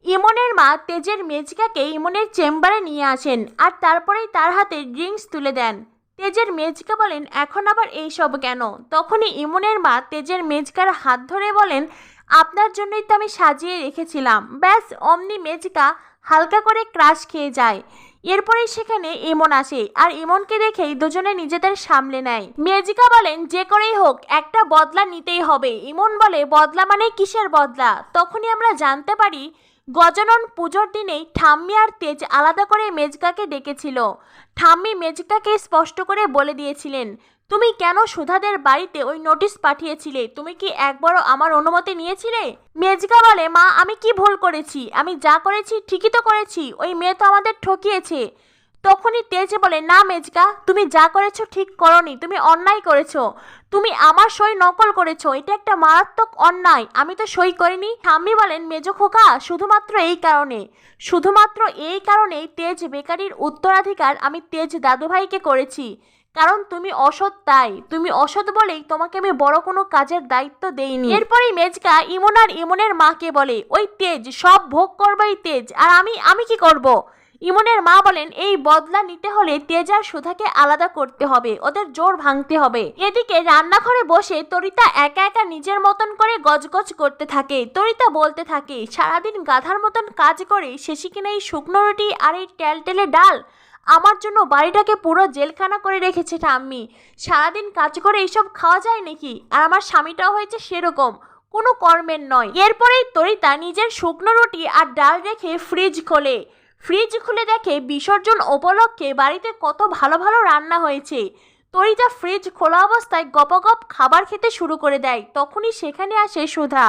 ইমনের মা তেজের মেজকাকে ইমনের চেম্বারে নিয়ে আসেন আর তারপরেই তার হাতে ড্রিঙ্কস তুলে দেন। তেজের মেজকা বলেন, এখন আবার এইসব কেন? তখনই ইমনের মা তেজের মেজকার হাত ধরে বলেন, আপনার জন্যই তো আমি সাজিয়ে রেখেছিলাম। ব্যাস অমনি মেজকা হালকা করে ক্রাশ খেয়ে যায়। এরপরেই সেখানে ইমন আসে আর ইমনকে দেখেই দুজনে নিজেদের সামলে নেয়। মেজিকা বলেন, যে করেই হোক একটা বদলা নিতেই হবে। ইমন বলে, বদলা মানে কিসের বদলা? তখনই আমরা জানতে পারি গজানন পুজোর দিনেই ঠাম্মি আর তেজ আলাদা করে মেজকাকে ডেকেছিল। ঠাম্মি মেজকাকে স্পষ্ট করে বলে দিয়েছিলেন, তুমি কেন সুধাদের বাড়িতে ওই নোটিশ পাঠিয়েছিলে? তুমি কি একবারও আমার অনুমতি নিয়েছিলে? মেজকা বলে, মা আমি কি ভুল করেছি? আমি যা করেছি ঠিকই তো করেছি। ওই মেয়ে তো আমাদের ঠকিয়েছে। তখনই তেজ বলে, না মেজকা, তুমি যা করেছো ঠিক করনি, তুমি অন্যায় করেছো। তুমি আমার সই নকল করেছো, এটা একটা মারাত্মক অন্যায়। আমি তো সই করিনি। ঠাম্মি বলেন, মেজো খোকা, শুধুমাত্র এই কারণেই তেজ বেকারির উত্তরাধিকার আমি তেজ দাদুভাইকে করেছি। কারণ তুমি অসৎ, তাই তুমি অসৎ বলেই তোমাকে আমি বড় কোনো কাজের দায়িত্ব দেইনি। এরপরই মেজকা ইমন আর ইমনের মাকে বলে, ওই তেজ সব ভোগ করবেই তেজ, আর আমি কি করব? ইমনের মা বলেন, এই বদলা নিতে হলে তেজ আর সুধাকে আলাদা করতে হবে, ওদের জোর ভাঙতে হবে। এদিকে রান্নাঘরে বসে তরিতা একা একা নিজের মতন করে গজগজ করতে থাকে। তরিতা বলতে থাকে, সারাদিন গাধার মতন কাজ করে শেষে কিনা এই শুকনো রুটি আর এই টেলটেলে ডাল। আমার জন্য বাড়িটাকে পুরো জেলখানা করে রেখেছে ঠাম্মি। সারাদিন কাজ করে এইসব খাওয়া যায় নাকি? আর আমার স্বামীটাও হয়েছে সেরকম, কোনো কর্মের নয়। এরপরেই তরিতা নিজের শুকনো রুটি আর ডাল রেখে ফ্রিজ খুলে দেখে বিসর্জন উপলক্ষে বাড়িতে কত ভালো ভালো রান্না হয়েছে। তরিতা ফ্রিজ খোলা অবস্থায় গপগপ খাবার খেতে শুরু করে দেয়। তখনই সেখানে আসে সুধা।